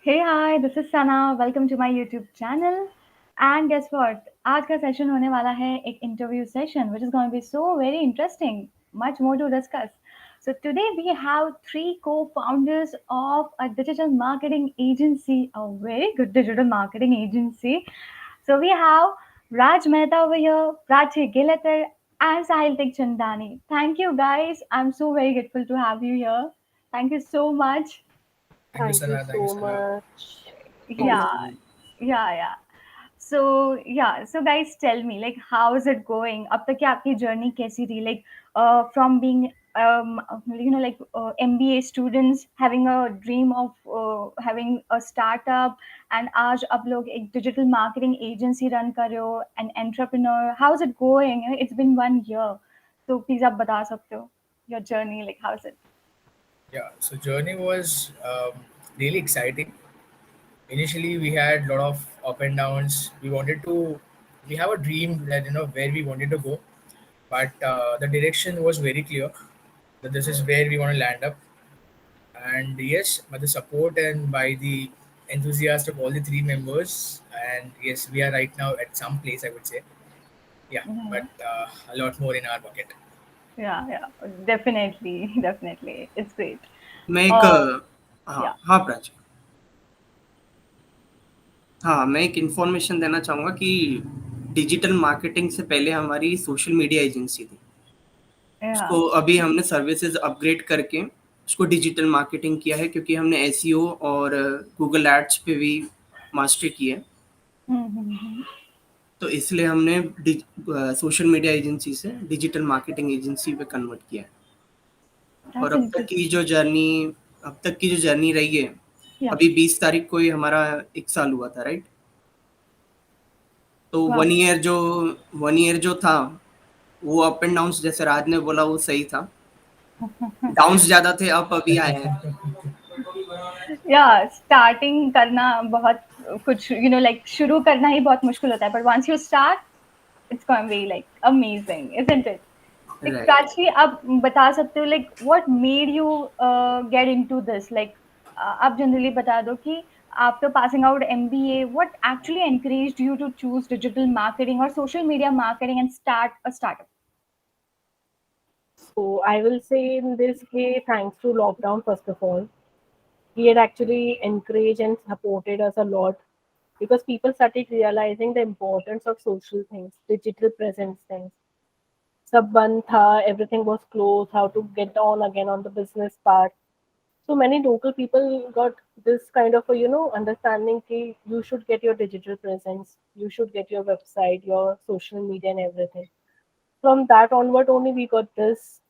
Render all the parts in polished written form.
Hey, hi, this is Sana. Welcome to my YouTube channel. And guess what? आज का session होने वाला है एक interview session, which is going to be so very interesting. Much more to discuss. So today we have three co-founders of a digital marketing agency, a very good digital marketing agency. So we have Raj Mehta over here, Prachi Gilatar, and Sahil Chandani. Thank you guys. I'm so very grateful to have you here. Thank you so much. Thank you, Thank you Sana. Thank you, so Sana. much. Yeah, Hello. yeah. So guys, tell me, like, how is it going? अब तक की आपकी journey कैसी रही? Like, from being, MBA students having a dream of having a startup, and आज आप लोग एक digital marketing agency run कर रहे हो, an entrepreneur. How is it going? It's been 1 year, so please आप बता सकते हो your journey, like, how is it? Yeah, so journey was really exciting. Initially, we had a lot of up and downs. We have a dream that where we wanted to go, but the direction was very clear that this is where we want to land up. And yes, by the support and by the enthusiast of all the three members, and yes, we are right now at some place, I would say. Yeah, but Mhm. a lot more in our bucket. Yeah, definitely, definitely. It's great. मैं एक Uh, हाँ yeah. हाँ प्राची। हाँ, मैं एक information देना चाहूँगा कि डिजिटल मार्केटिंग से पहले हमारी सोशल मीडिया एजेंसी थी। Yeah. उसको अभी हमने सर्विसेज अपग्रेड करके उसको डिजिटल मार्केटिंग किया है, क्योंकि हमने एसईओ और गूगल एड्स पे भी मास्टर की है। Mm-hmm. तो इसलिए हमने सोशल मीडिया एजेंसी से डिजिटल मार्केटिंग एजेंसी पे कन्वर्ट किया है। और That's interesting. अब तक की जो जर्नी रही है, Yeah. अभी 20 तारीख को ही हमारा 1 साल हुआ था, राइट? तो Wow. 1 ईयर जो था, वो अप एंड डाउन्स जैसे राज ने बोला वो सही था। डाउन्स ज़्यादा थे, अप अभी आए हैं। Yeah, starting करना बहुत कुछ like शुरू करना ही बहुत मुश्किल होता है, but once you start, it's going to be like amazing, isn't it? Like right. Prachi, आप बता सकते हो like what made you get into this? Like आप generally बता दो कि after passing out MBA, what actually encouraged you to choose digital marketing or social media marketing and start a startup? So I will say in this way, thanks to lockdown, first of all, he had actually encouraged and supported us a lot because people started realizing the importance of social things, digital presence things. Sab band tha, everything was closed, how to get on again on the business part. So many local people got this kind of understanding that you should get your digital presence, you should get your website, your social media and everything. From that onward only we got this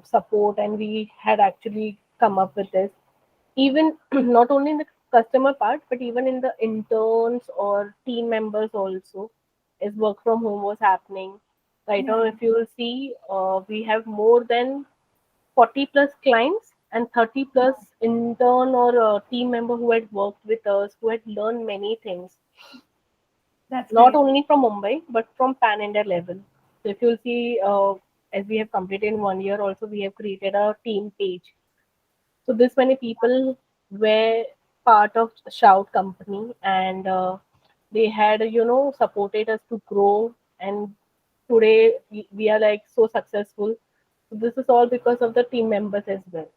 support, and we had actually come up with this. Even not only in the customer part, but even in the interns or team members also, as work from home was happening. Right now, Yeah. if you will see, we have more than 40 plus clients and 30 plus intern or team member who had worked with us, who had learned many things, That's not great. only from Mumbai, but from pan India level. So if you'll see, as we have completed in 1 year, also we have created a team page. So this many people were part of Shout company, and they had supported us to grow, and today we are like so successful. So this is all because of the team members as well.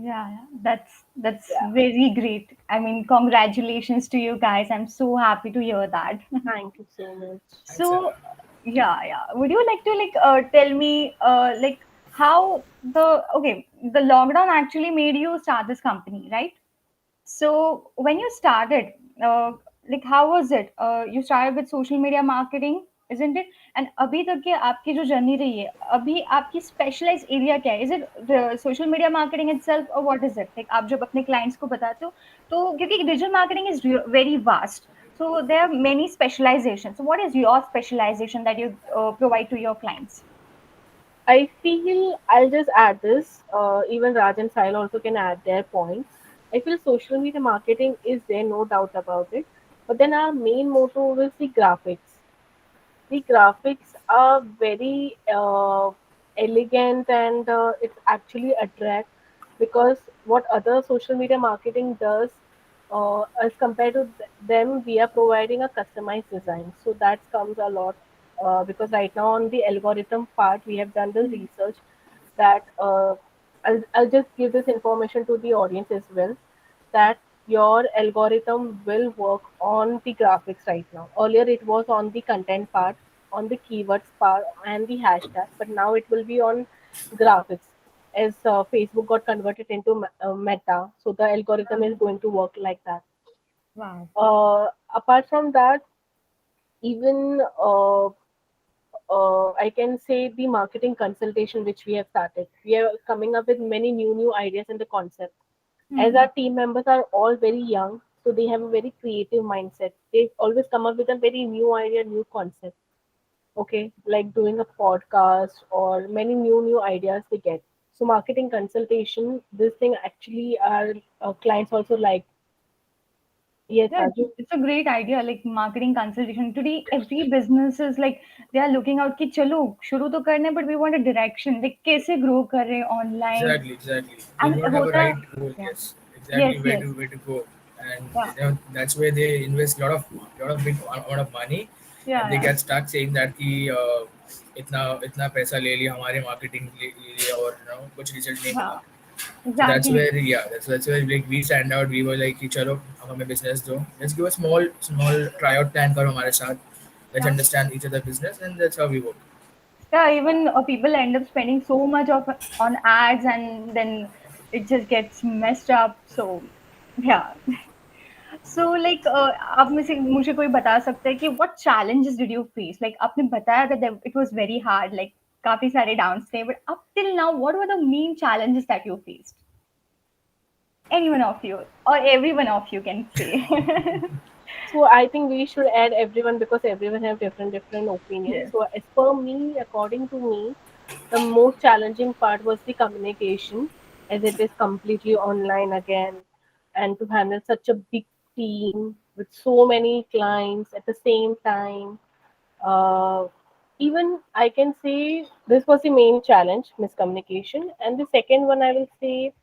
Yeah, that's Yeah. very great. I mean, congratulations to you guys. I'm so happy to hear that. Thank you so much. Thanks, So, Sana. yeah. Would you like to like tell me like how the lockdown actually made you start this company, right? So when you started, like how was it? You started with social media marketing, isn't it? And अभी तक की आपकी जो journey रही है, अभी आपकी specialized area क्या है? Is it the social media marketing itself or what is it? Like आप जब अपने clients को बताते हो, तो क्योंकि digital marketing is very vast, so there are many specializations. So what is your specialization that you provide to your clients? I feel I'll just add this. Even Raj and Sahil also can add their points. I feel social media marketing is there, no doubt about it. But then our main motto is the graphics. The graphics are very elegant, and it's actually attract, because what other social media marketing does, as compared to them, we are providing a customized design. So that comes a lot because right now on the algorithm part, we have done the research that I'll just give this information to the audience as well, that your algorithm will work on the graphics right now. Earlier it was on the content part, on the keywords part and the hashtag, but now it will be on graphics as Facebook got converted into Meta, so the algorithm is going to work like that. Wow. Apart from that, even I can say the marketing consultation which we have started. We are coming up with many new ideas and the concept. As our team members are all very young, so they have a very creative mindset. They always come up with a very new idea, new concept. Okay, like doing a podcast or many new ideas they get. So marketing consultation, this thing actually our clients also like. Yes, Yeah, Raju. it's a great idea. Like marketing consultation. Today, every business is like they are looking out कि चलो शुरू तो करना है, but we want a direction. Like कैसे grow कर रहे हैं online Exactly. They and don't have a होता right goal. yeah Yes, yes exactly yes where to go, and yeah that's where they invest lot of big amount of money, and they yeah get stuck saying that कि इतना इतना पैसा ले लिया हमारे marketing ले लिया और कुछ रिजल्ट नहीं yeah मिला. So that's exactly. where that's where like we stand out. We were like कि चलो अब हमें business दो. Let's give a small tryout plan करो हमारे साथ. Let's Yeah. understand each other business, and that's how we work. Yeah, even people end up spending so much of on ads and then it just gets messed up. So yeah. So like आप में से मुझे कोई बता सकता है कि what challenges did you face? Like आपने बताया that it was very hard, like काफी सारे downs थे, but up till now, what were the main challenges that you faced? Any one of you or every one of you can say. So I think we should add everyone because everyone have different opinions. Yes. So as per me, according to me, the most challenging part was the communication, as it is completely online again, and to handle such a big team with so many clients at the same time. Uh, Even I can say this was the main challenge, miscommunication. And the second one I will say,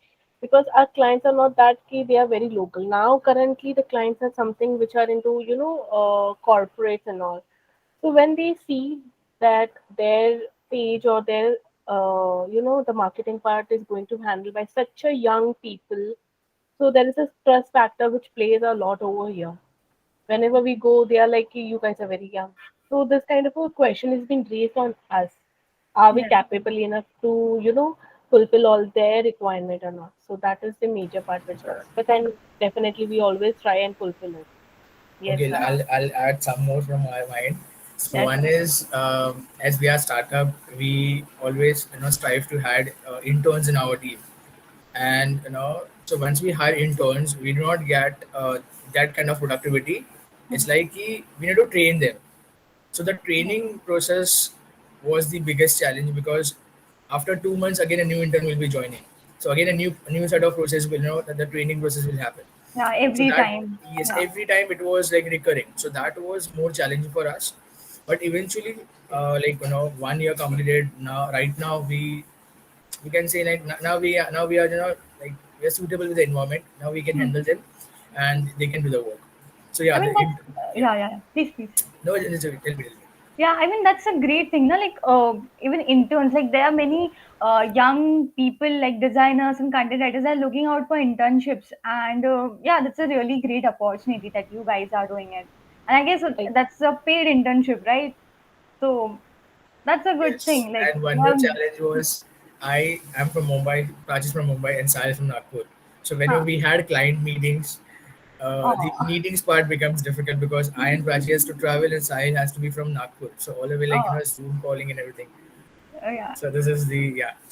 because our clients are not that key, they are very local. Now currently the clients are something which are into, corporates and all. So when they see that their page or their the marketing part is going to handle by such a young people, so there is a stress factor which plays a lot over here. Whenever we go, they are like, "Ki, you guys are very young." So this kind of a question is being raised on us. Are we Yes. capable enough to, fulfill all their requirement or not? So that is the major part which was. But then definitely we always try and fulfill it. Yes, Okay, sir. I'll add some more from my mind. So Yes. one is as we are startup, we always strive to had interns in our team, and so once we hire interns, we do not get that kind of productivity. It's like we need to train them. So the training process was the biggest challenge because after 2 months, again a new intern will be joining. So again a new set of process will that the training process will happen. Yeah, So every that time. yes, Yeah. every time it was like recurring. So that was more challenging for us. But eventually, like 1 year completed. Now, right now we can say like now we are like we are suitable with the environment. Now we can Hmm. handle them, and they can do the work. So yeah, I mean that's yeah. yeah. Please, please. No, tell me. Yeah, I mean that's a great thing. No? Like even interns, like there are many young people like designers and content writers are looking out for internships, and yeah, that's a really great opportunity that you guys are doing it. And I guess Like, that's a paid internship, right? So that's a good Yes, thing. Like and one more yeah, challenge was I am from Mumbai, Raj is from Mumbai, and Sahil is from Nagpur. So whenever huh. we had client meetings, the Oh, meetings part becomes difficult because I and Prachi has to travel and Sahil has to be from Nagpur. So all the way like oh, Zoom calling and everything. yeah. So this is the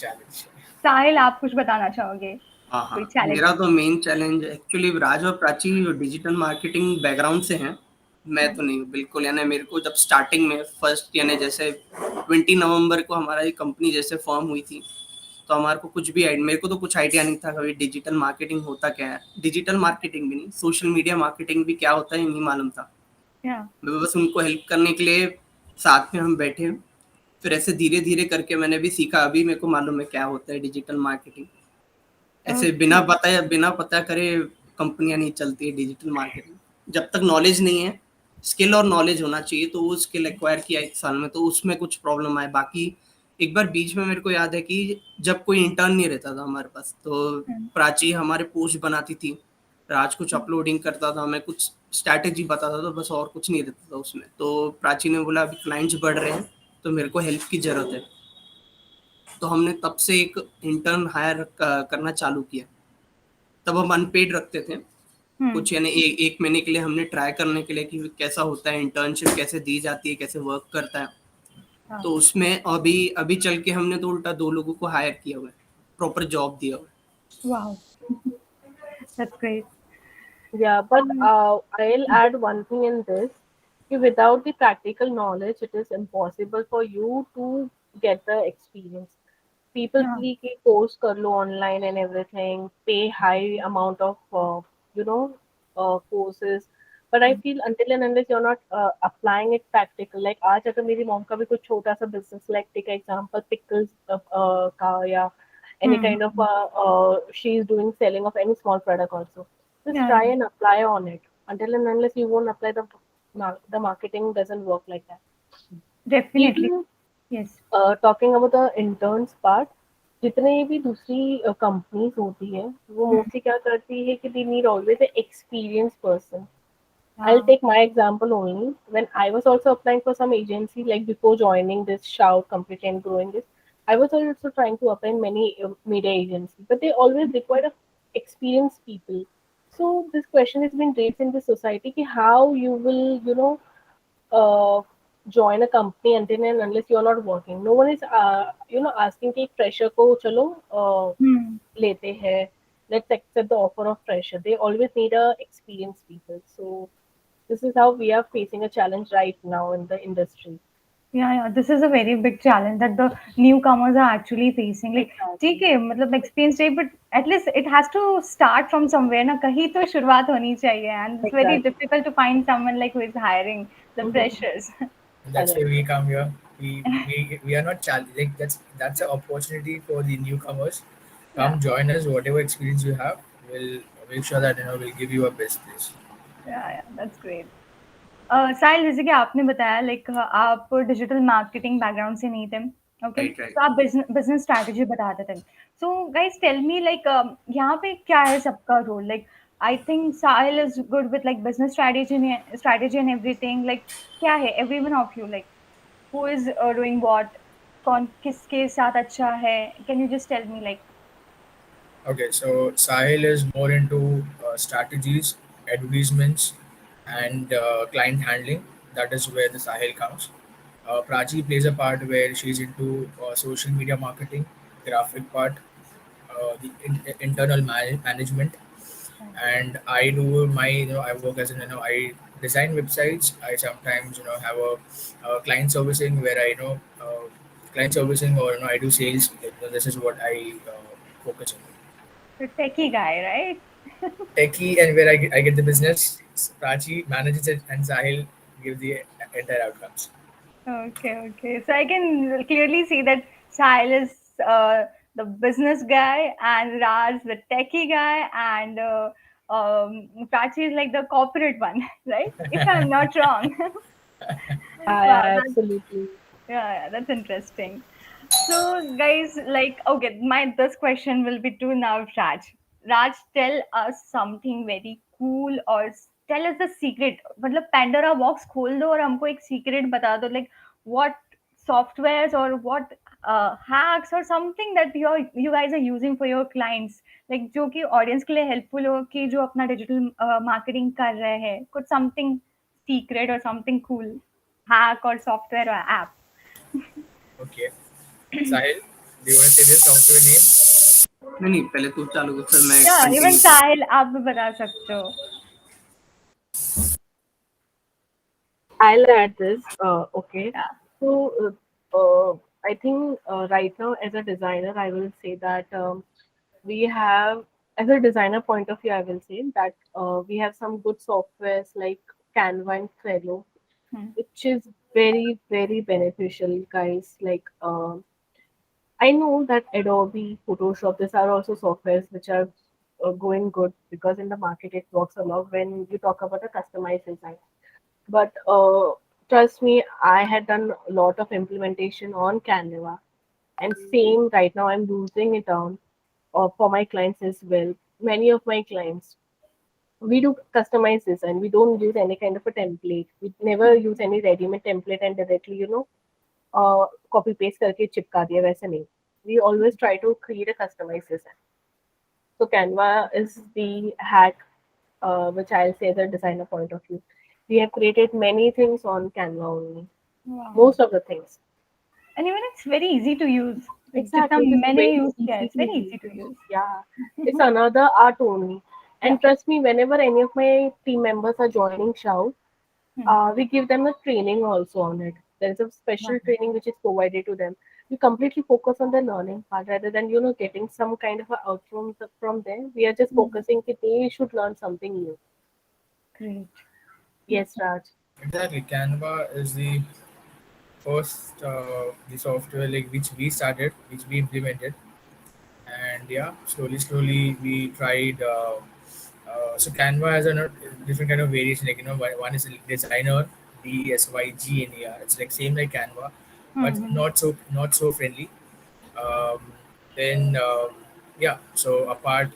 challenge. साहिल आप कुछ बताना चाहोगे हाँ कोई हाँ, challenge? मेरा तो main challenge actually राज और प्राची डिजिटल मार्केटिंग बैकग्राउंड से हैं. मैं तो नहीं हूँ बिल्कुल. यानी मेरे को जब स्टार्टिंग में फर्स्ट यानी जैसे 20 नवंबर को हमारा ये कंपनी जैसे फॉर्म हुई थी, तो हमारे को कुछ भी मेरे को तो कुछ आइडिया नहीं था कभी डिजिटल मार्केटिंग होता क्या है. डिजिटल मार्केटिंग भी नहीं, सोशल मीडिया मार्केटिंग भी क्या होता है नहीं मालूम था. या मैं बस उनको हेल्प करने के लिए साथ में हम बैठे. फिर ऐसे धीरे धीरे करके मैंने भी सीखा. अभी मेरे को मालूम है क्या होता है डिजिटल मार्केटिंग. ऐसे ओके बिना पता करे कंपनियां नहीं चलती है डिजिटल मार्केटिंग। जब तक नॉलेज नहीं है, स्किल और नॉलेज होना चाहिए, तो वो स्किल एक्वायर किया 1 साल में तो उसमें कुछ प्रॉब्लम आए। बाकी एक बार बीच में मेरे को याद है कि जब कोई इंटर्न नहीं रहता था हमारे पास, तो Hmm. प्राची हमारे पोस्ट बनाती थी, राज कुछ अपलोडिंग करता था, मैं कुछ स्ट्रैटेजी बताता था, बस और कुछ नहीं रहता था उसमें। तो प्राची ने बोला अभी क्लाइंट्स बढ़ रहे हैं तो मेरे को हेल्प की ज़रूरत है, तो हमने तब से एक इंटर्न हायर करना चालू किया। तब हम अनपेड रखते थे Hmm. कुछ, यानी 1 महीने के लिए हमने ट्राई करने के लिए कि कैसा होता है इंटर्नशिप, कैसे दी जाती है, कैसे वर्क करता है। Wow. तो उसमें अभी अभी चल के हमने तो उल्टा 2 लोगों को हायर किया हुआ है, प्रॉपर जॉब दिया हुआ है। Wow. That's great. Yeah, but Um, I'll add one thing in this. Without the practical knowledge, it is impossible for you to get the experience. People yeah. feel कि course कर लो online and everything, pay high amount of you know courses. But I feel until and unless you're not applying it practical, like आज अगर मेरी mom का भी कुछ छोटा सा business, like take example pickles का या any Hmm. kind of she's doing selling of any small product also. Just Yeah, try yeah. and apply on it. Until and unless you won't apply, the marketing doesn't work like that. Definitely. Even Yes. Talking about the interns part, जितने भी दूसरी companies होती है वो Hmm. Mostly क्या करती है कि they need always a experience person. I'll Yeah. take my example only. When I was also applying for some agency, like before joining this Shout Completely and growing this, I was also trying to apply in many media agencies, but they always require experienced people. So this question has been raised in the society कि how you will, uh, join a company until and unless you're not working. No one is, asking कि fresher को चलो Hmm. लेते हैं. Let's accept the offer of fresher. They always need a experienced people. So this is how we are facing a challenge right now in the industry. Yeah, yeah. This is a very big challenge that the newcomers are actually facing. Like, ठीक Exactly. है, मतलब experience चाहिए, but at least it has to start from somewhere ना, कहीं तो शुरुआत होनी चाहिए, and it's very Exactly. difficult to find someone like who is hiring the Mm-hmm. freshers. That's why Correct. we come here. We are not like that's an opportunity for the newcomers. Yeah. Come join us. Whatever experience you have, we'll make sure that we'll give you a best place. Yeah, yeah, that's great. साहिल, जैसे कि आपने बताया like आप digital marketing background से नहीं थे, okay, right right. तो आप बिजनेस स्ट्रैटेजी बताते थे। So guys tell me like यहाँ पे क्या है सबका रोल? Like I think Sahil is good with like business strategy and everything, like क्या है every one of you, like who is doing what, कौन किसके साथ अच्छा है? Can you just tell me like? Okay, so Sahil is more into strategies, advertisements, and client handling. That is where the Sahil comes. Prachi plays a part where she's into social media marketing, graphic part, the internal management, and I do my I work as I design websites. I sometimes have a client servicing where I client servicing, or I do sales. This is what I focus on. Techie guy, right? Techie, and where I get the business. Prachi manages it, and Sahil gives the entire outcomes. Okay, okay. So I can clearly see that Sahil is the business guy and Raj the techie guy, and Prachi is like the corporate one, right? If I'm not wrong. Yeah, Wow, yeah, that's, absolutely. yeah, that's interesting. So, guys, like, okay, my this question will be to now Raj. Raj, tell us something very cool, or tell us the secret. मतलब Pandora box खोल दो और हमको एक secret बता दो, like what softwares or what hacks or something that you guys are using for your clients, like जो कि audience के लिए helpful हो, कि जो अपना digital marketing कर रहे हैं, कुछ something secret or something cool hack or software or app. Okay, Sahil, do you want to say this software name? नहीं नहीं, पहले तू चालू कर, फिर मैं Yeah, even कंटिन्यू करूँ। Sahil, आप भी बता सकते हो. I'll add this. Okay. Yeah. So, I think right now, as a designer, I will say that we have, as a designer point of view, I will say that we have some good softwares like Canva and Trello, Hmm. which is very, very beneficial, guys. Like, I know that Adobe, Photoshop, these are also softwares which are going good because in the market it works a lot when you talk about the customized design. But trust me, I had done a lot of implementation on Canva, and same right now I'm using it on for my clients as well. Many of my clients, we do customize design. We don't use any kind of a template. We never use any ready-made template and directly, copy paste करके चिपका दिया वैसे नहीं. We always try to create a customized design. So Canva is the hack, which I'll say the designer point of view. We have created many things on Canva only. Wow. Most of the things. And even it's very easy to use. Exactly. It is मैंने very use किया है, easy it's to very use. easy to use. Yeah. It's another art only. And trust me, whenever any of my team members are joining Shout, we give them a training also on it. There is a special Wow. training which is provided to them. We completely focus on the learning part rather than getting some kind of a outcome from there. We are just focusing that they should learn something new. Great. Yes, Raj. Exactly. Canva is the first the software like which we started, which we implemented, and yeah, slowly we tried. So Canva has a different kind of variation. Like one is designer, DESYGNER. It's like same like Canva, but not so friendly. Um, then yeah, so apart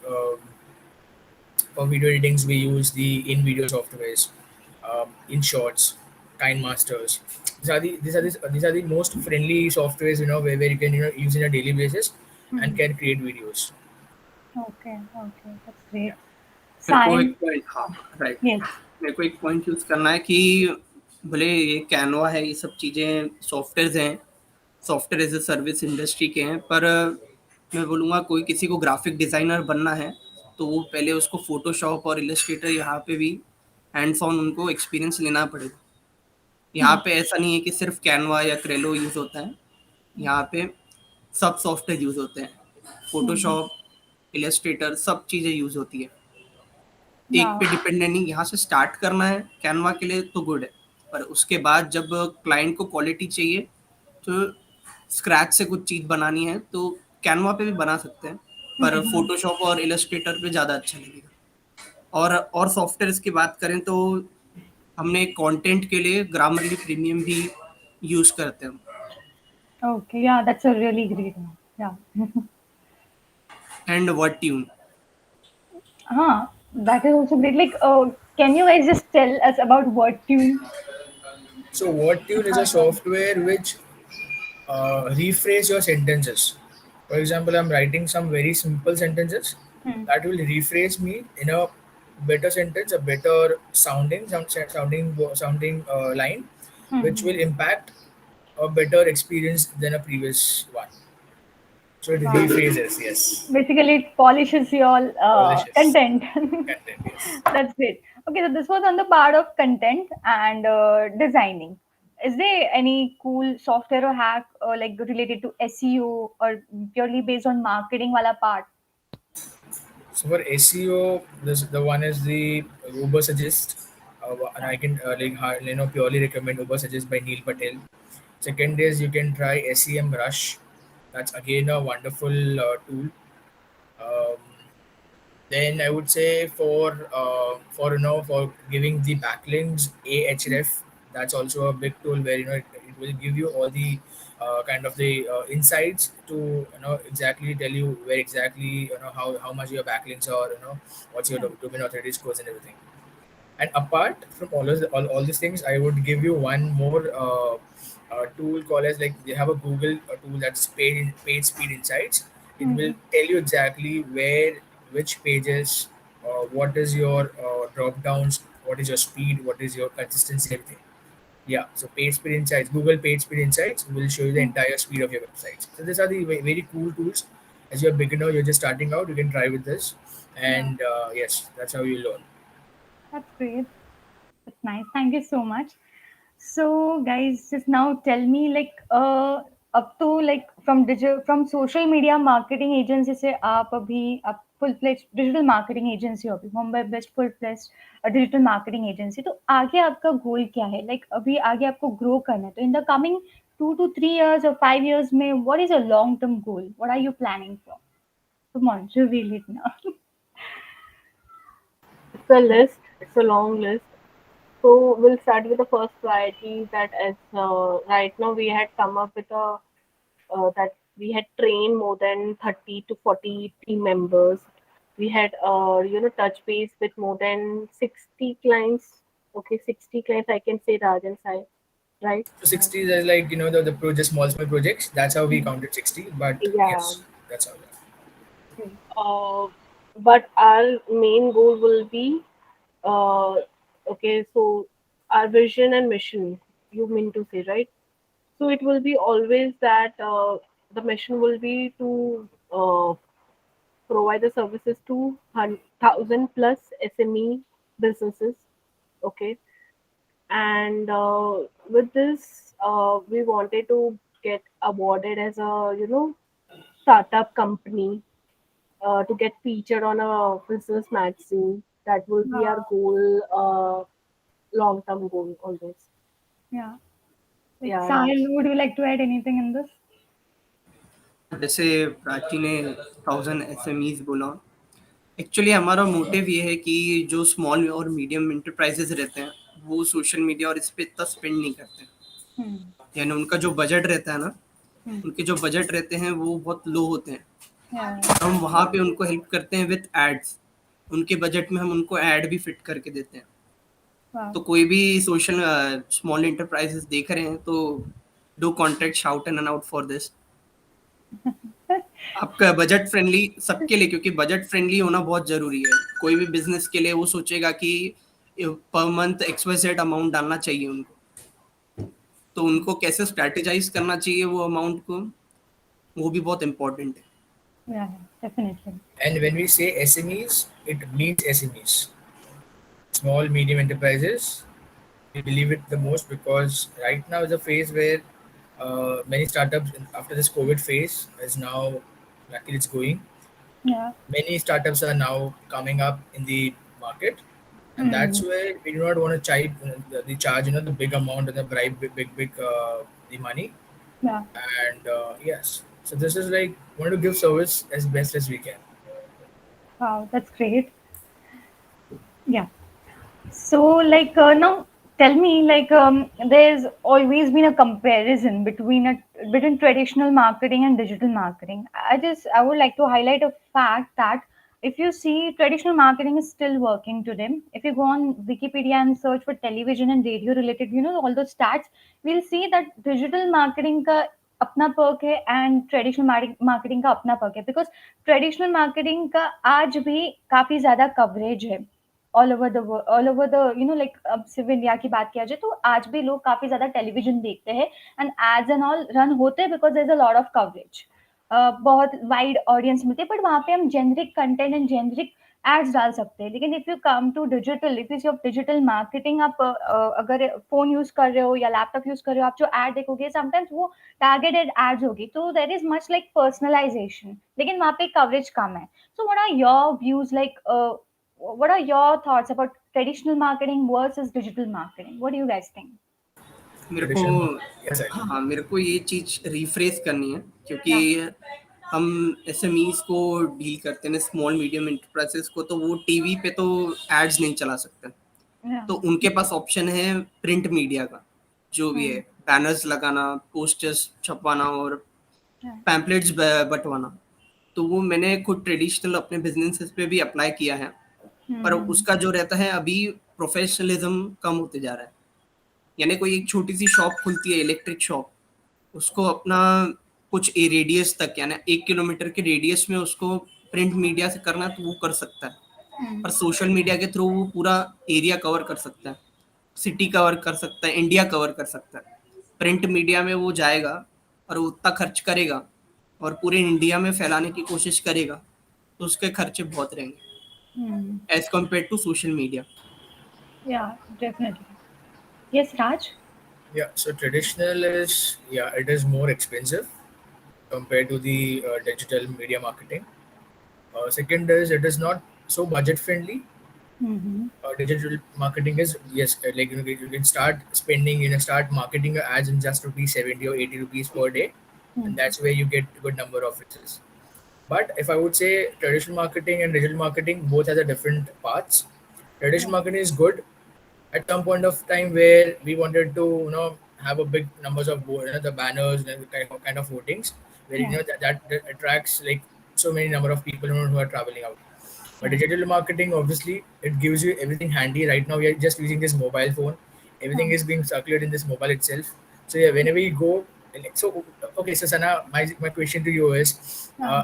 for video editings, we use the in-video softwares, InShots, KineMasters. These are the most friendly softwares, where you can use in a daily basis and can create videos. Okay, that's great. Yeah. मेरे को एक Sign. Point, हाँ right, Yes. मेरे को एक point use करना है कि भले ये कैनवा है, ये सब चीज़ें सॉफ्टवेयर हैं, software as a service industry के हैं, पर मैं बोलूँगा कोई किसी को ग्राफिक डिज़ाइनर बनना है तो वो पहले उसको फोटोशॉप और इलस्ट्रेटर यहाँ पे भी हैंड्स ऑन उनको एक्सपीरियंस लेना पड़ेगा. यहाँ पे ऐसा नहीं है कि सिर्फ कैनवा या क्रेलो यूज़ होता है, यहाँ पे सब सॉफ्टवेयर यूज़ होते हैं, फोटोशॉप, इलस्ट्रेटर, सब चीज़ें यूज़ होती है. एक Wow. पे डिपेंडेंट नहीं. यहाँ से स्टार्ट करना है कैनवा के लिए तो गुड है, पर उसके बाद जब क्लाइंट को क्वालिटी चाहिए तो स्क्रैच से कुछ चीज़ बनानी है तो कैनवा पे भी बना सकते हैं, पर फोटोशॉप और इलस्ट्रेटर पे ज़्यादा अच्छा लगेगा. और सॉफ्टवेयर की बात करें तो हमने कंटेंट के लिए ग्रामरली प्रीमियम भी यूज़ करते हैं. Okay, yeah, that's a really great one. Yeah. And word tune. That is also great. Like, can you guys just tell us about WordTune? So WordTune is a software which rephrase your sentences. For example, I'm writing some very simple sentences that will rephrase me in a better sentence, a better sounding line, which will impact a better experience than a previous one. So it Wow. rephrases, yes. Basically, it polishes your Polishes. content. Content, yes. That's great. Okay, so this was on the part of content and designing. Is there any cool software or hack like related to SEO or purely based on marketing wala part? So for SEO, the one is the Uber Suggest, and I can purely recommend Uber Suggest by Neil Patel. Second is you can try SEM Rush. That's again a wonderful tool. Um, then I would say for giving the backlinks, Ahref. That's also a big tool where it will give you all the kind of the insights to exactly tell you where exactly how much your backlinks are, what's your domain authority scores and everything. And apart from all these things, I would give you one more tool called as, like, they have a Google tool that's paid speed insights. It will tell you exactly which pages, what is your drop downs, what is your speed, what is your consistency, everything. Yeah, so paid speed insights, Google paid speed insights will show you the entire speed of your websites. So these are the very cool tools. As you're a beginner, you're just starting out, you can try with this, and yes, that's how you learn. That's great. That's nice. Thank you so much. So, guys, just now tell me, like, up to like from social media marketing agency से आप अभी आप full fledged digital marketing agency हो अभी Mumbai best full fledged digital marketing agency. तो आगे आपका goal क्या है? Like अभी आगे आपको grow करना है. तो in the coming 2 to 3 years or 5 years में, what is your long term goal? What are you planning for? Come on, reveal it now. a list. It's a long list. So we'll start with the first priority that as right now we had come up with a that we had trained more than 30 to 40 team members. We had touch base with more than 60 clients. Okay, 60 clients I can say, Rajan side, right? So 60 is like, the project, small projects. That's how we counted 60. But Yeah. yes, that's how. Uh, but our main goal will be uh, okay. So our vision and mission. You mean to say, right? So it will be always that the mission will be to provide the services to 1,000 plus SME businesses. Okay, and with this, we wanted to get awarded as a startup company to get featured on a business magazine. That will be our Wow. goal, long term goal always. Yeah. Like, Yeah, Raj. Sahil, would you like to add anything in this? जैसे प्राची ने 1,000 SMEs बोला, actually हमारा motive ये है कि जो small और medium enterprises रहते हैं वो सोशल मीडिया और इस पे इतना स्पेंड नहीं करते, Hmm. यानी उनका जो बजट रहता है ना, Hmm. उनके जो बजट रहते हैं वो बहुत लो होते हैं। Yeah. हम वहाँ पे उनको हेल्प करते हैं विथ एड्स, उनके बजट में हम उनको ऐड भी फिट करके देते हैं। Wow. तो कोई भी सोशल स्मॉल इंटरप्राइजेस देख रहे हैं तो do contact shout and out for this. आपका बजट फ्रेंडली सबके लिए, क्योंकि बजट फ्रेंडली होना बहुत जरूरी है। कोई भी बिजनेस के लिए वो सोचेगा कि पर मंथ XYZ अमाउंट डालना चाहिए उनको, तो उनको कैसे स्ट्रेटेजाइज करना चाहिए वो अमाउंट को, वो भी बहुत इम्पोर्टेंट है। Yeah, definitely. And when we say SMEs, it means SMEs, small, medium enterprises. We believe it the most because right now is a phase where many startups, after this COVID phase, is now luckily it's going. Yeah. Many startups are now coming up in the market, and that's Hmm. where we do not want to charge the big amount and the bribe the money. Yeah. And yes, so this is like want to give service as best as we can. Wow, that's great. Yeah. So, like, now tell me, like, there's always been a comparison between traditional marketing and digital marketing. I would like to highlight a fact that if you see, traditional marketing is still working today. If you go on Wikipedia and search for television and radio related, all those stats, we'll see that digital marketing का अपना Perk है and traditional marketing का अपना Perk है, because traditional marketing का आज भी काफी ज्यादा कवरेज है ऑल ओवर द लाइक। अब सिर्फ इंडिया की बात किया जाए तो आज भी लोग काफी ज्यादा टेलीविजन देखते हैं and ads and all run होते हैं because there is a lot of coverage. बहुत वाइड ऑडियंस मिलती है, बट वहाँ पे हम generic content and generic ads डाल सकते हैं। लेकिन if you come to digital, if you see of digital marketing, आप अगर फोन यूज कर रहे हो या लैपटॉप यूज कर रहे हो, आप जो एड देखोगे समटाइम्स वो टारगेटेड एड्स होगी, तो there is much like personalization, लेकिन वहाँ पे कवरेज कम है। So what are your views, like what are your thoughts about traditional marketing versus digital marketing? What do you guys think? मेरे को Traditional market. Yes, I हाँ, मेरे को ये चीज़ रिफ्रेश करनी है, क्योंकि Yeah. हम SMEs को डील करते हैं, स्मॉल मीडियम इंटरप्राइजेस को, तो वो टीवी पे तो एड्स नहीं चला सकते, Yeah. तो उनके पास ऑप्शन है प्रिंट मीडिया का, जो भी है, Hmm. बैनर्स लगाना, पोस्टर्स छपवाना और Yeah. पैम्पलेट्स बंटवाना। तो वो मैंने खुद ट्रेडिशनल अपने बिजनेसेस पे भी अप्लाई किया है, पर Hmm. उसका जो रहता है अभी प्रोफेशनलिज्म कम होते जा रहा है। यानी कोई एक छोटी सी शॉप खुलती है, इलेक्ट्रिक शॉप, उसको अपना कुछ रेडियस तक, यानी 1 किलोमीटर के रेडियस में उसको प्रिंट मीडिया से करना है तो वो कर सकता है, Hmm. पर सोशल मीडिया के थ्रू वो पूरा एरिया कवर कर सकता है, सिटी कवर कर सकता है, इंडिया कवर कर सकता है। प्रिंट मीडिया में वो जाएगा और वो उतना खर्च करेगा और पूरे इंडिया में फैलाने की कोशिश करेगा, तो उसके खर्चे बहुत रहेंगे Hmm. As compare to social media. Yeah, definitely. Yes, Raj? Yeah, so traditional is, yeah, it is more expensive compared to the digital media marketing. Second is it is not so budget friendly. Mm-hmm. Digital marketing is, yes, like you can start spending, start marketing your ads in just rupees 70 or 80 rupees per day, and that's where you get a good number of visits. But if I would say traditional marketing and digital marketing both has a different paths. Traditional marketing is good at some point of time where we wanted to have a big numbers of the banners and the kind of votings where Yeah. that attracts like so many number of people who are traveling out. But Yeah. digital marketing, obviously, it gives you everything handy. Right now, we are just using this mobile phone. Everything Hmm. is being circulated in this mobile itself. So yeah, whenever you go, so okay. So Sana, my question to you is, Yeah.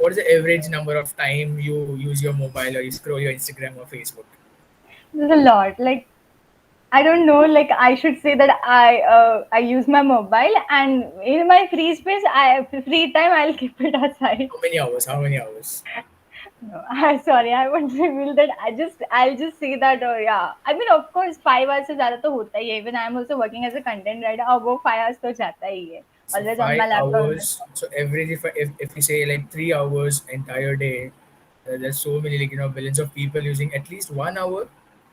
what is the average number of time you use your mobile or you scroll your Instagram or Facebook? There's a lot. Like I don't know. Like I should say that I use my mobile, and in my free space, I free time I'll keep it aside. How many hours? How many hours? No, sorry, I won't reveal that. I'll just say that. Yeah, I mean, of course, 5 hours से ज़्यादा तो होता ही है. Even I'm also working as a content writer. अब वो 5 hours तो जाता ही है. So Always on my five laptop. On my hours. So average, if we say like 3 hours entire day, there's so many like billions of people using at least 1 hour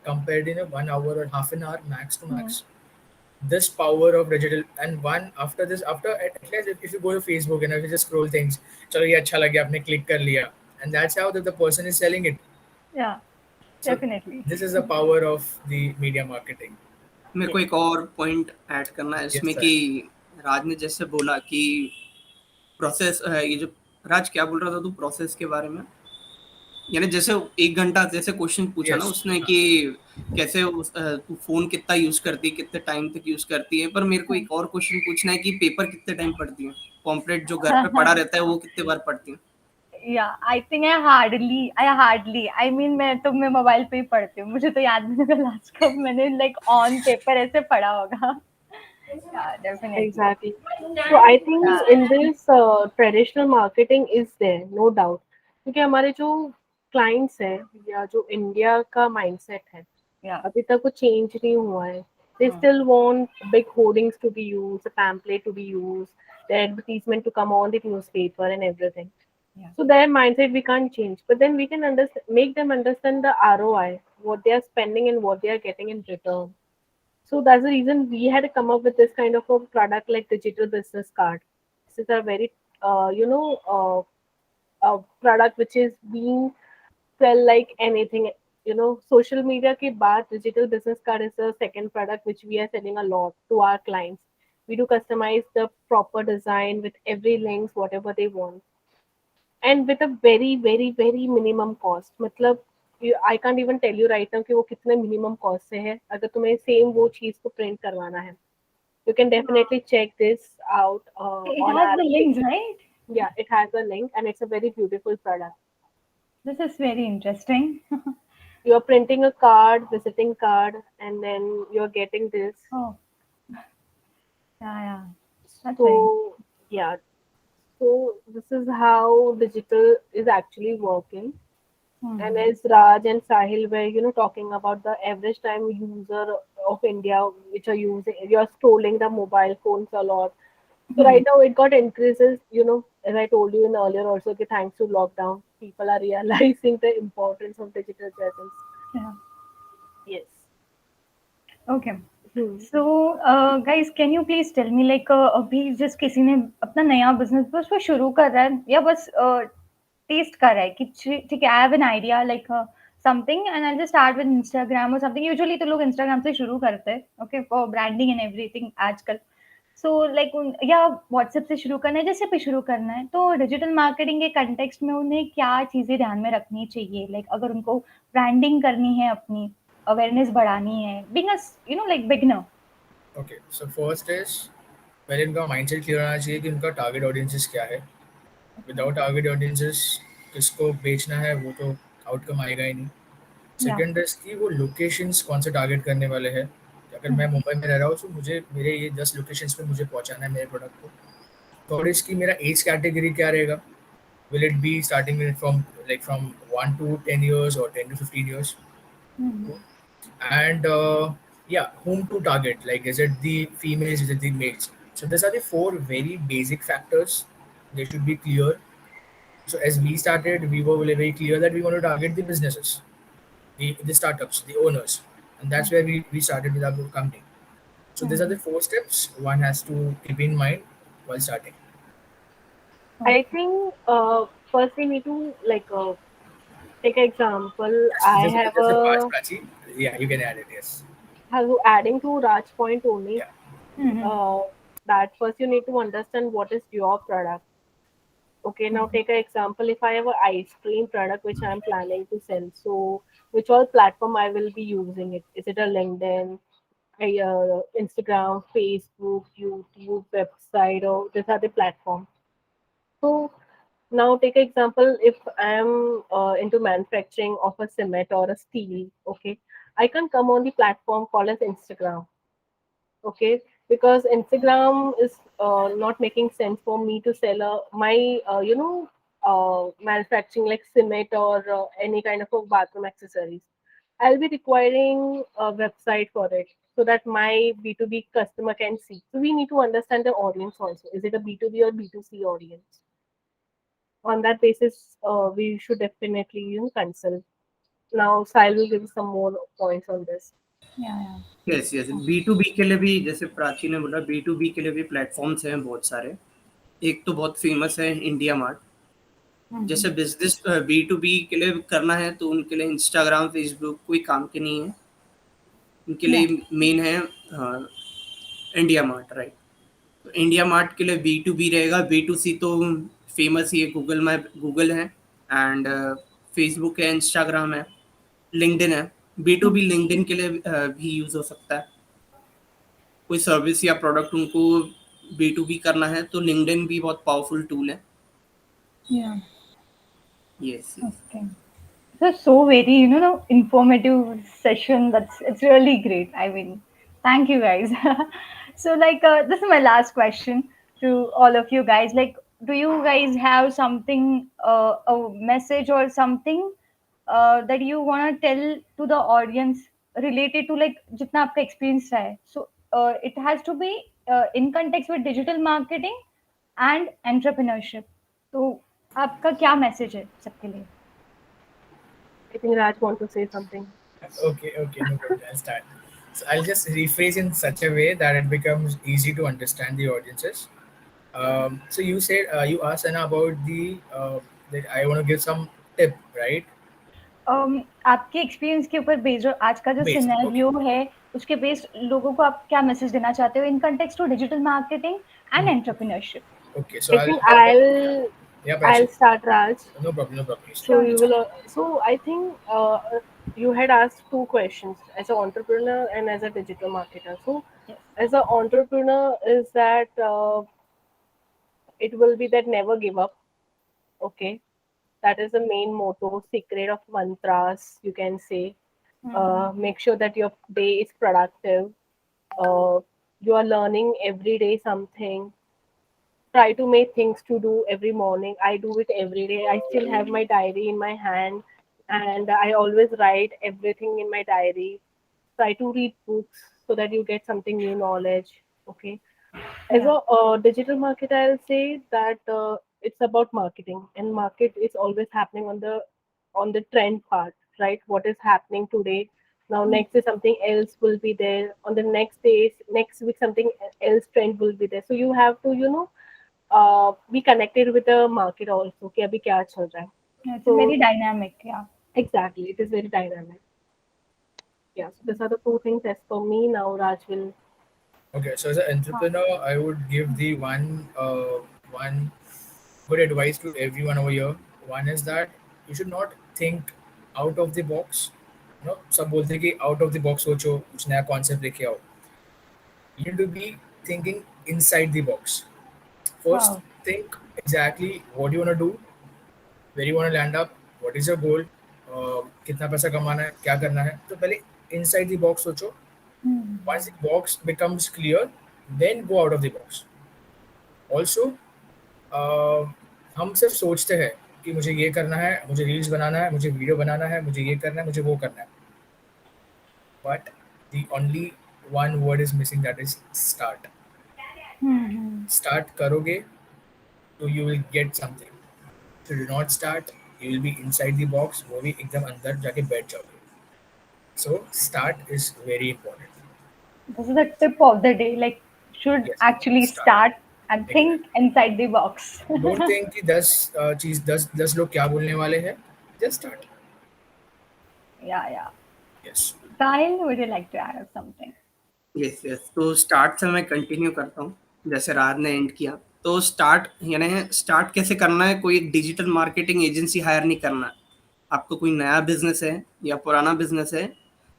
compared 1 hour or half an hour max to phone. max. This power of digital and one after this after at least if you go to Facebook and if you just scroll things, चलो ये अच्छा लगा आपने click कर लिया, and that's how the person is selling it. Yeah, So definitely. this is the power of the media marketing. मेरे को Yes. एक और पॉइंट ऐड करना है Yes इसमें sir. कि राज ने जैसे बोला कि प्रोसेस है, ये जो राज क्या बोल रहा था तू प्रोसेस के बारे में, यानी जैसे 1 घंटा जैसे क्वेश्चन पूछा ना Yes. उसने कि कैसे तू फोन कितना यूज करती है, कितने टाइम तक यूज करती है, पर मेरे को एक और क्वेश्चन पूछना है कि पेपर कितने टाइम पढ़ती है, पॉम्पलेट जो घर पे पड़ा रहता है वो कितने बार पढ़ती है? Yeah, I think I hardly. I mean, मैं मोबाइल पे ही पढ़ती हूँ. मुझे तो याद नहीं होगा लास्ट कब मैंने like on paper ऐसे पढ़ा होगा. Yeah, definitely. Exactly. So I think Yeah. in this traditional marketing is there, no doubt. क्योंकि हमारे जो clients हैं या जो इंडिया का mindset है, Yeah. अभी तक वो change नहीं हुआ है. They Hmm. still want big hoardings to be used, a pamphlet to be used, the advertisement to come on the newspaper and everything. Yeah. So their mindset we can't change, but then we can make them understand the ROI, what they are spending and what they are getting in return. So that's the reason we had to come up with this kind of a product like digital business card. This is a very, a product which is being sell like anything. Social media ke baad digital business card is the second product which we are selling a lot to our clients. We do customize the proper design with every links, whatever they want, and with a very very very minimum cost. मतलब I can't even tell you right now कि वो कितने minimum cost से है. अगर तुम्हें same वो चीज को print करवाना है, you can definitely check this out It on has our the links, right? yeah, it has a link and it's a very beautiful product. This is very interesting. You're printing a card, visiting card, and then you're getting this. Oh, yeah, yeah. That's very. So yeah, so this is how digital is actually working. And Hmm. as Raj and Sahil were, talking about the average time user of India, which are using, you're scrolling the mobile phones a lot. So Hmm. right now it got increases, as I told you in earlier also, okay, thanks to lockdown, people are realizing the importance of digital presence. Yeah. Yes. Okay. Hmm. So, guys, can you please tell me like अभी जिस किसी ने अपना नया business बस वो शुरू कर रहा है या बस टेस्ट कर रहा है कि ठीक है I have an idea like something and I just start with Instagram और समथिंग यूजुअली तो लोग इंस्टाग्राम से शुरू करते हैं okay for branding and everything आजकल सो लाइक या व्हाट्सएप से शुरू करना है जैसे भी शुरू करना है तो डिजिटल मार्केटिंग के कंटेक्स्ट में उन्हें क्या चीजें ध्यान में रखनी चाहिए लाइक अगर उनको ब्रांडिंग करनी है अपनी अवेयरनेस बढ़ानी है being a like beginner. Okay, so first is पहले इनका माइंडसेट क्लियर होना चाहिए कि उनका टारगेट ऑडियंसेस क्या है. विदाउट टारगेट ऑडियंसेस किसको बेचना है वो तो आउटकम आएगा ही नहीं. या सेकंड इज कि वो लोकेशंस कौन से टारगेट करने वाले हैं. अगर मैं मुंबई में रह रहा हूँ तो मुझे मेरे ये 10 लोकेशंस पे मुझे पहुंचाना है मेरे प्रोडक्ट को. थर्ड इज कि मेरा एज कैटेगरी क्या रहेगा. Will it be starting from 1 to 10 years or 10 to 15 years? And yeah, whom to target, like is it the females, is it the males? So these are the four very basic factors. They should be clear. So as we started, we were very clear that we want to target the businesses, the startups, the owners, and that's where we started with our company. So these are the four steps one has to keep in mind while starting. I think first we need to like take an example. I have just a past a Prachi. Yeah, you can add it. Yes. adding to Raj point only. Yeah. Mhm. Uh, that first you need to understand what is your product. Okay, now take an example. If I have an ice cream product which I'm planning to sell, so which all platform I will be using it? Is it a LinkedIn, Instagram, Facebook, YouTube, website, or these are the platform? So now take an example. If I'm into manufacturing of a cement or a steel, okay, I can come on the platform called as Instagram, okay, because Instagram is not making sense for me to sell my manufacturing like cement or any kind of a bathroom accessories. I'll be requiring a website for it so that my B2B customer can see. So we need to understand the audience also. Is it a B2B or B2C audience? On that basis, we should definitely consult. Now Sahil will give some more points on this. Yeah, yeah. Yes yes B to B के लिए भी जैसे प्राची ने बोला B to B के लिए भी platforms हैं बहुत सारे. एक तो बहुत फेमस है इंडिया मार्ट. Mhm. जैसे बिजनेस बी टू बी के लिए करना है तो उनके लिए इंस्टाग्राम फेसबुक कोई काम के नहीं है. उनके Yeah. लिए मेन है इंडिया मार्ट, राइट. तो इंडिया मार्ट के लिए बी टू बी रहेगा. बी टू सी तो फेमस ही है, गूगल है एंड फेसबुक है, इंस्टाग्राम है, लिंक्डइन है. बी टू बी लिंक्डइन के लिए भी यूज़ हो सकता है. कोई सर्विस या प्रोडक्ट उनको बी टू बी करना है तो लिंक्डइन भी बहुत पावरफुल टूल है. Yeah. Yes yes. Okay. So very, informative session. It's really great. I mean, thank you guys. So like, this is my last question to all of you guys. Like, do you guys have something, a message or something that you want to tell to the audience related to like जितना आपका experience रहा है? So it has to be in context with digital marketing and entrepreneurship. तो आपका क्या message है सबके लिए? I think Raj want to say something. Okay, no problem. I'll start. So I'll just rephrase in such a way that it becomes easy to understand the audiences. So you said you asked Anna about the that I want to give some tip, right? आपके experience के ऊपर based और आज का जो Based. Okay. Scenario है उसके based लोगों को आप क्या मैसेज देना चाहते हो in context to digital marketing and entrepreneurship? Okay. So I I'll think talk about I'll yeah, I'll Prachi. start, Raj. No problem. No problem. You So start. Sure you sure. will. So I think you had asked two questions as an entrepreneur and as a digital marketer. So yes. as an entrepreneur, is that it will be that never give up. Okay, that is the main motto, secret of mantras. You can say. Make sure that your day is productive. Uh, you are learning every day something. Try to make things to do every morning. I do it every day. I still have my diary in my hand and I always write everything in my diary. Try to read books so that you get something new knowledge. Okay. As Yeah. a digital marketer, I'll say that it's about marketing, and market is always happening on the trend part, right? What is happening today? Now, next is something else will be there. On the next days, next week, something else trend will be there. So you have to, be connected with the market also. कि अभी क्या चल रहा है. It's So very dynamic. या. exactly, it is very dynamic. Yeah. So these are the two things as for me. Now Raj will. Okay. So as an entrepreneur, I would give the one good advice to everyone over here. One is that you should not think out of the box. सब बोलते हैं कि out of the box सोचो, कुछ नया concept लेके आओ. You need to be thinking inside the box. First, wow. think exactly what you want to do, where you want to land up, what is your goal, कितना पैसा कमाना है, क्या करना है. तो पहले inside the box सोचो. Once the box becomes clear, then go out of the box. Also, हम सिर्फ सोचते हैं कि मुझे ये करना है, मुझे रील्स बनाना है, मुझे वीडियो बनाना है, मुझे ये करना है, मुझे वो करना है. But the only one word is missing, that is start. Start करोगे तो you will get something. If you do not start, you will be inside the box, वो भी एकदम अंदर जाके बैठ जाओगे. So start is very important. This is the tip of the day. Like should Yes, actually start. Start and think Exactly. Inside the box. Don't think कि 10 लोग क्या बोलने वाले हैं. Just start. Yeah. Yes. Sahil, would you like to add something? Yes yes, तो start से मैं continue करता हूँ जैसे राज ने एंड किया। तो स्टार्ट यानी स्टार्ट कैसे करना है, कोई एक डिजिटल मार्केटिंग एजेंसी हायर नहीं करना है। आपको कोई नया बिजनेस है या पुराना बिजनेस है,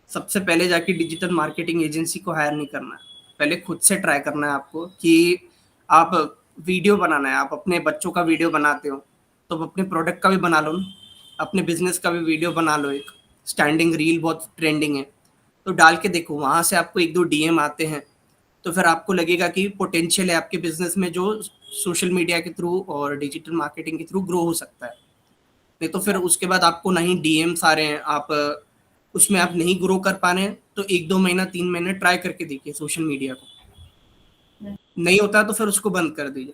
सबसे पहले जाके डिजिटल मार्केटिंग एजेंसी को हायर नहीं करना है। पहले खुद से ट्राई करना है आपको कि आप वीडियो बनाना है। आप अपने बच्चों का वीडियो बनाते हो तो अपने प्रोडक्ट का भी बना लो ना, अपने बिजनेस का भी वीडियो बना लो। एक स्टैंडिंग रील बहुत ट्रेंडिंग है, तो डाल के देखो, वहां से आपको एक दो डीएम आते हैं तो फिर आपको लगेगा कि पोटेंशियल है आपके बिजनेस में, जो सोशल मीडिया के थ्रू और डिजिटल मार्केटिंग के थ्रू ग्रो हो सकता है। नहीं तो फिर उसके बाद आपको नहीं डीएम्स आ रहे हैं, आप उसमें आप नहीं ग्रो कर पा रहे हैं, तो 1-2 महीना 3 महीने ट्राई करके देखिए सोशल मीडिया को। नहीं होता तो फिर उसको बंद कर दीजिए,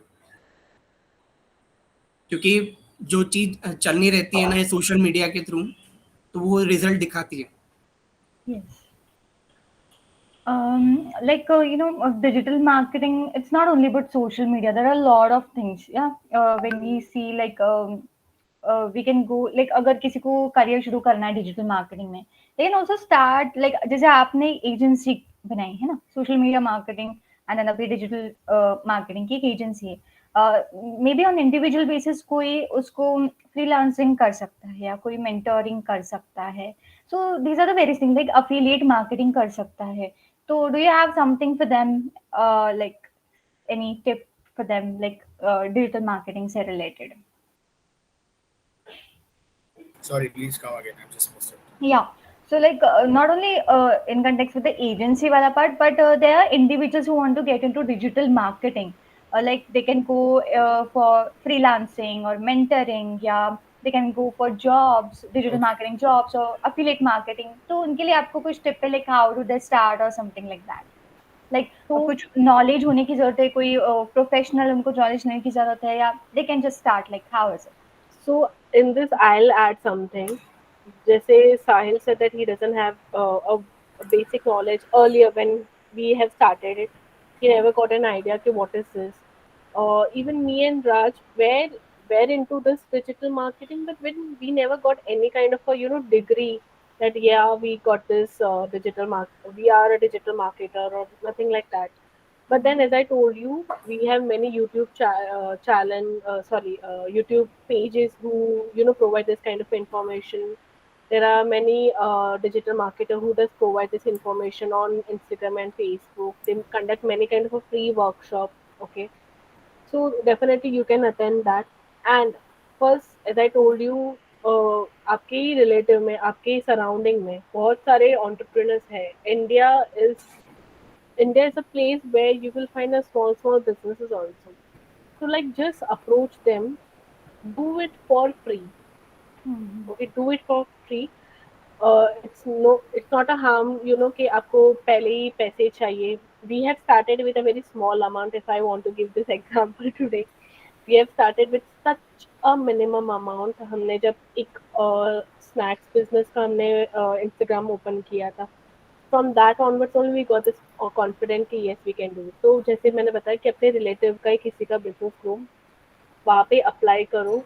क्योंकि जो चीज चलनी रहती है ना ये सोशल मीडिया के थ्रू, तो वो रिजल्ट दिखाती है। Yes. Digital marketing, it's not only about social media. There are a lot of things. Yeah. When we see we can go like अगर किसी को करियर शुरू करना है डिजिटल मार्केटिंग में, they can also start like जैसे आपने agency बनाई है ना social media marketing and then अभी डिजिटल मार्केटिंग की एक एजेंसी है। Maybe on individual basis कोई उसको फ्रीलांसिंग कर सकता है या कोई मेंटोरिंग कर सकता है। So these are the very thing like affiliate marketing कर सकता है। तो do you have something for them like any tip for them like digital marketing से related? Sorry, please come again. I just missed it. Yeah. So not only in context with the agency wala part, but there are individuals who want to get into digital marketing. Like they can go for freelancing or mentoring, yeah. They can go for jobs, digital Okay. marketing jobs or affiliate marketing. तो उनके लिए आपको कुछ tip है like how do they start or something like that? Like कुछ knowledge होने की जरूरत है, कोई professional उनको knowledge लेने की जरूरत है, या they can just start like how is it? So in this, I'll add something. Jesse Sahil said that he doesn't have a basic knowledge earlier when we have started it. He never got an idea to what is this. Even me and Raj were into this digital marketing, but when we never got any kind of a degree that yeah we got this we are a digital marketer or nothing like that. But then, as I told you, we have many YouTube pages who provide this kind of information. There are many digital marketer who does provide this information on Instagram and Facebook. They conduct many kind of a free workshop. Okay, so definitely you can attend that. And first, as I told you, आपके ही relative में, आपके ही surrounding में बहुत सारे entrepreneurs हैं. India is a place where you will find a small businesses also. So like just approach them, do it for free. Okay, do it for free. It's not a harm, कि आपको पहले ही पैसे चाहिए. We have started with a very small amount. If I want to give this example today, we have started with such a minimum amount. हमने जब एक snacks business का हमने Instagram open किया था. From that onwards only we got this confident कि yes we can do it. तो जैसे मैंने बताया कि अपने रिलेटिव का ही किसी का बिजनेस लो, वहाँ पे अप्लाई करो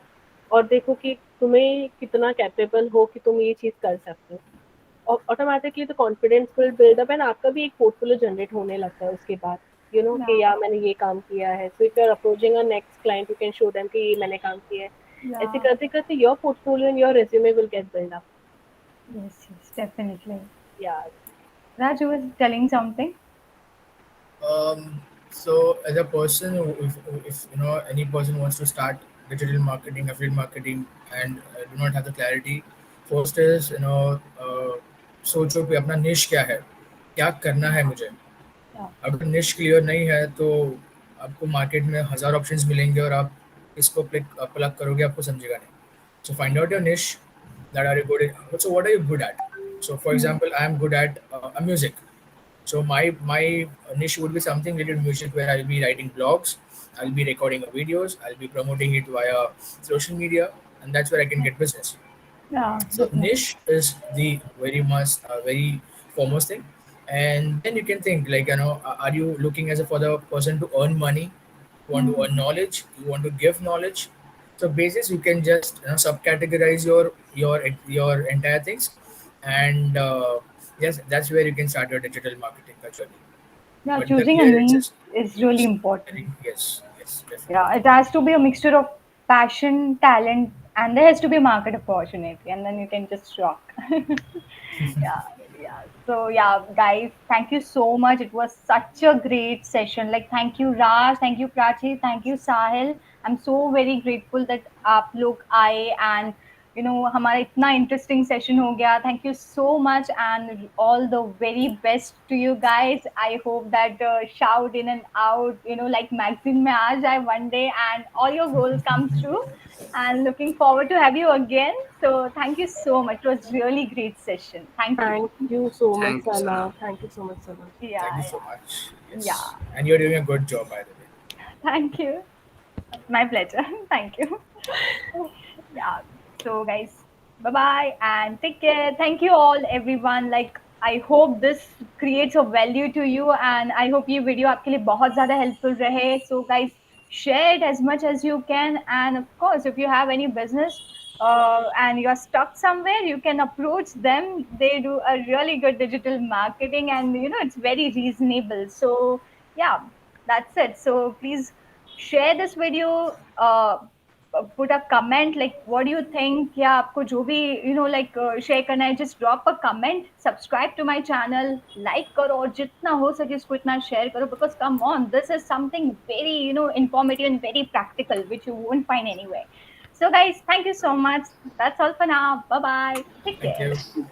और देखो कि तुम्हें कितना कैपेबल हो कि तुम ये चीज़ कर सकते हो, और ऑटोमेटिकली तो confidence will build up and आपका भी एक पोर्टफोलियो जनरेट होने लगता है उसके बाद, कि यार मैंने ये काम किया है. So if you are approaching a next client you can show them कि ये मैंने काम किया है. ऐसे करते करते your portfolio and your resume will get build up. Yes, definitely. या Raj, was telling something. So as a person, if any person wants to start digital marketing, affiliate marketing, and do not have the clarity, first is सोचो कि अपना निश क्या है, क्या करना है मुझे. Yeah. अगर निश क्लियर नहीं है तो आपको मार्केट में 1000 ऑप्शंस मिलेंगे और आप इसको प्लग करोगे आपको समझेगा नहीं. So find out your niche. That are you good at? So what are you good at? So for example, I am good at music. So my niche would be something related to music, where I'll be writing blogs, I'll be recording videos, I'll be promoting it via social media, and that's where I can get business. Yeah. So niche is the very foremost thing, and then you can think like are you looking for the person to earn money, you want to earn knowledge, you want to give knowledge. So basis you can just subcategorize your entire things, and yes, that's where you can start your digital marketing journey. Yeah, But in the choosing a beer, it's niche just is really important. yes, yes, Yeah, definitely. it has to be a mixture of passion, talent, and there has to be a market opportunity, and then you can just rock. Yeah, yeah. So yeah, guys, thank you so much. It was such a great session. Like, thank you, Raj, thank you, Prachi, thank you, Sahil. I'm so very grateful that आप लोग आए and हमारा इतना interesting session हो गया. Thank you so much and all the very best to you guys. I hope that shout in and out, like magazine में आ जाए one day and all your goals come true. And looking forward to have you again. So thank you so much. It was really great session. Thank you. Thank you so much, Thank you, Sana. Sana. Thank you so much, Sana. Thank Yeah, you so much. yeah, yeah. Yes, and you're doing a good job, by the way. Thank you. My pleasure. Thank you. Yeah. So guys, bye bye and take care. Thank you all everyone. Like I hope this creates a value to you and I hope ये video आपके लिए बहुत ज़्यादा helpful रहे. So guys, share it as much as you can and of course if you have any business and you're stuck somewhere, you can approach them. They do a really good digital marketing and it's very reasonable. So yeah, that's it. So please share this video. Put a comment like what do you think या आपको जो भी like share करना है, just drop a comment, subscribe to my channel, like करो और जितना हो सके इसको इतना share करो because come on, this is something very informative and very practical which you won't find anywhere. So guys, thank you so much. That's all for now. Bye bye. Take Thank care. you.